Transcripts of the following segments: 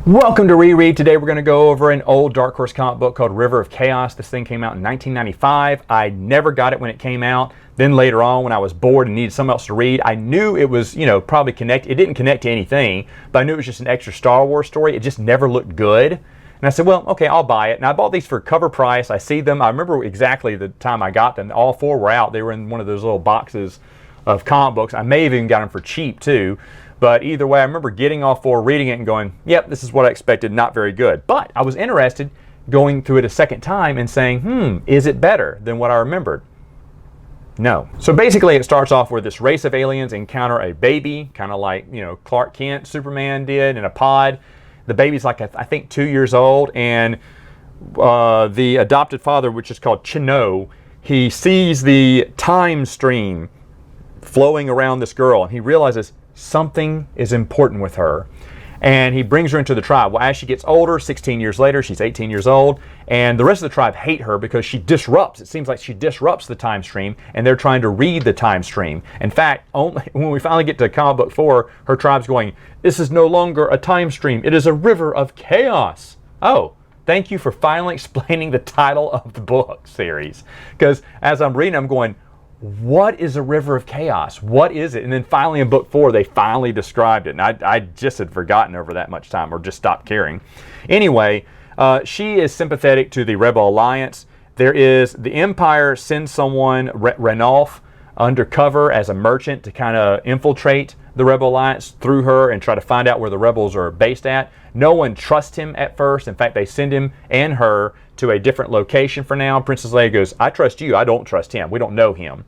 Welcome to Reread. Today we're going to go over an old Dark Horse comic book called River of Chaos. This thing came out in 1995. I never got it when it came out. Then later on, when I was bored and needed something else to read, I knew it was, probably connected. It didn't connect to anything, but I knew it was just an extra Star Wars story. It just never looked good. And I said, well, okay, I'll buy it. And I bought these for cover price. I see them. I remember exactly the time I got them. All four were out. They were in one of those little boxes of comic books. I may have even got them for cheap too. But either way, I remember getting all four, reading it, and going, yep, this is what I expected, not very good. But I was interested going through it a second time and saying, is it better than what I remembered? No. So basically it starts off where this race of aliens encounter a baby, kind of like, Clark Kent, Superman did, in a pod. The baby's like, I think 2 years old, and the adopted father, which is called Chino, he sees the time stream flowing around this girl, and he realizes something is important with her, and he brings her into the tribe. Well, as she gets older, 16 years later, she's 18 years old, and the rest of the tribe hate her because she disrupts. It seems like she disrupts the time stream, and they're trying to read the time stream. In fact, only when we finally get to comic book 4, her tribe's going, this is no longer a time stream, it is a river of chaos. Oh, thank you for finally explaining the title of the book series, because as I'm reading, I'm going, what is a river of chaos? What is it? And then finally in book 4, they finally described it. And I just had forgotten over that much time, or just stopped caring. Anyway, she is sympathetic to the Rebel Alliance. There is, the Empire sends someone, Ranulph, undercover as a merchant to kind of infiltrate the Rebel Alliance through her and try to find out where the rebels are based at. No one trusts him at first. In fact, they send him and her to a different location for now. Princess Leia goes, I trust you, I don't trust him. We don't know him.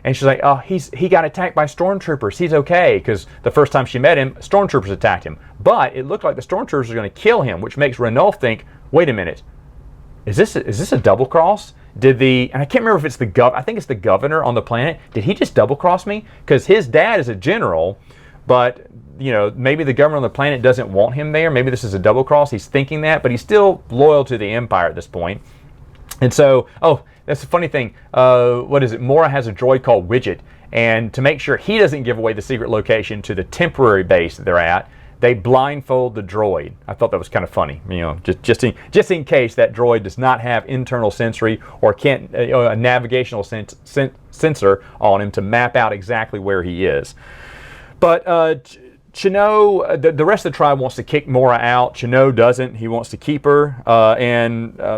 And she's like, oh, he got attacked by stormtroopers. He's okay, because the first time she met him, stormtroopers attacked him. But it looked like the stormtroopers are going to kill him, which makes Ranulph think, wait a minute, is this a double cross? And I can't remember if it's I think it's the governor on the planet. Did he just double cross me? Because his dad is a general, but maybe the governor on the planet doesn't want him there. Maybe this is a double cross. He's thinking that, but he's still loyal to the Empire at this point. And so, oh, that's a funny thing. What is it? Mora has a droid called Widget, and to make sure he doesn't give away the secret location to the temporary base that they're at, they blindfold the droid. I thought that was kind of funny, just in case that droid does not have internal sensory or can't a navigational sensor on him to map out exactly where he is. But Chino, the rest of the tribe wants to kick Mora out. Chino doesn't. He wants to keep her.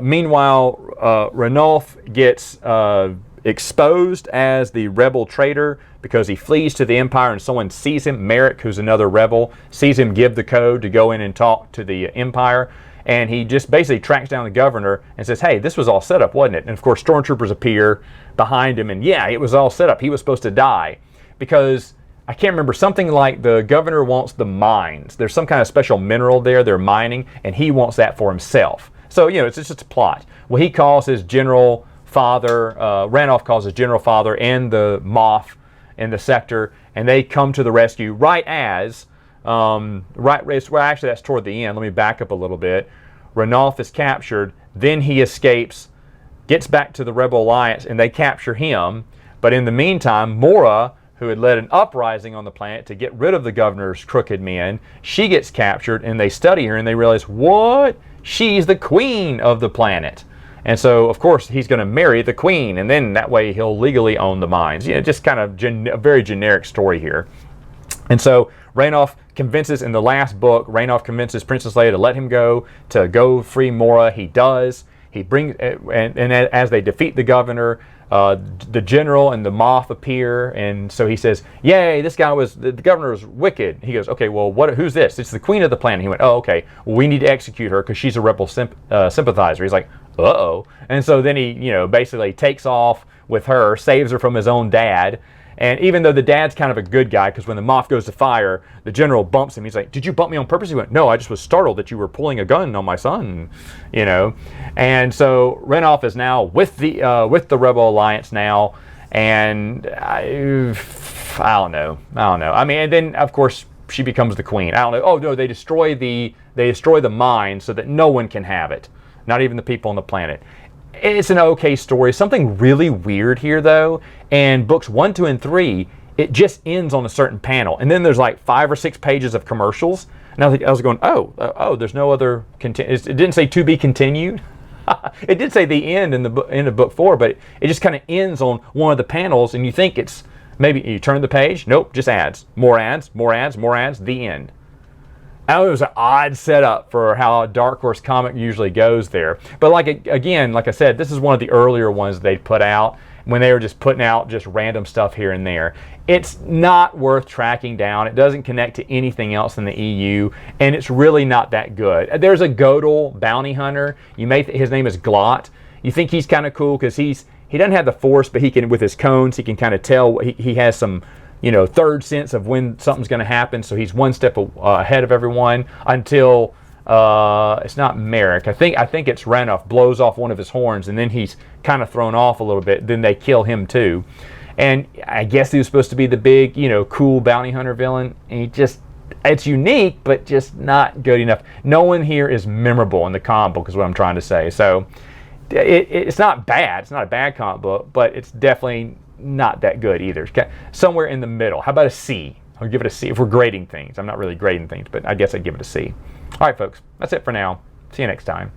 Meanwhile, Ranulph gets exposed as the rebel traitor because he flees to the Empire, and someone sees him. Merrick, who's another rebel, sees him give the code to go in and talk to the Empire. And he just basically tracks down the governor and says, hey, this was all set up, wasn't it? And of course, stormtroopers appear behind him, and yeah, it was all set up. He was supposed to die because I can't remember, something like the governor wants the mines. There's some kind of special mineral there they're mining, and he wants that for himself. So, it's just a plot. Well, he calls his general father, Ranulph calls his general father and the Moff in the sector, and they come to the rescue right as, actually that's toward the end. Let me back up a little bit. Ranulph is captured, then he escapes, gets back to the Rebel Alliance, and they capture him. But in the meantime, Mora, who had led an uprising on the planet to get rid of the governor's crooked men, she gets captured, and they study her, and they realize, what? She's the queen of the planet. And so, of course, he's going to marry the queen, and then that way he'll legally own the mines. Just kind of a very generic story here. And so Ranulph convinces, in the last book, Ranulph convinces Princess Leia to let him go, to go free Mora. He does. He brings, and as they defeat the governor, the general and the Moff appear, and so he says, yay, the governor was wicked. He goes, okay, well, who's this? It's the queen of the planet. He went, oh, okay, well, we need to execute her because she's a rebel sympathizer. He's like, uh-oh. And so then he, basically takes off with her, saves her from his own dad. And even though the dad's kind of a good guy, because when the Moff goes to fire, the general bumps him. He's like, did you bump me on purpose? He went, no, I just was startled that you were pulling a gun on my son, And so Ranulph is now with the Rebel Alliance now, and I don't know. I mean, and then of course she becomes the queen. I don't know. Oh no, they destroy the mine so that no one can have it, not even the people on the planet. It's an okay story. Something really weird here, though, and books 1, 2, and 3, it just ends on a certain panel, and then there's like 5 or 6 pages of commercials. And I was going, oh, there's no other it didn't say to be continued. It did say the end in the end of book 4, but it just kind of ends on one of the panels, and you think it's maybe you turn the page. Nope, just ads, more ads, more ads, more ads. The end. It was an odd setup for how a Dark Horse comic usually goes there. But again, like I said, this is one of the earlier ones they put out when they were just putting out just random stuff here and there. It's not worth tracking down. It doesn't connect to anything else in the EU, and it's really not that good. There's a Godel bounty hunter. His name is Glot. You think he's kind of cool because he doesn't have the Force, but he can, with his cones, he can kind of tell. He has some, third sense of when something's going to happen. So he's one step ahead of everyone until it's not Merrick. I think it's Ranulph blows off one of his horns, and then he's kind of thrown off a little bit. Then they kill him too. And I guess he was supposed to be the big, cool bounty hunter villain. And it's unique, but just not good enough. No one here is memorable in the comic book is what I'm trying to say. So it's not bad. It's not a bad comic book, but it's definitely not that good either. It's somewhere in the middle. How about a C? I'll give it a C if we're grading things. I'm not really grading things, but I guess I'd give it a C. All right, folks, that's it for now. See you next time.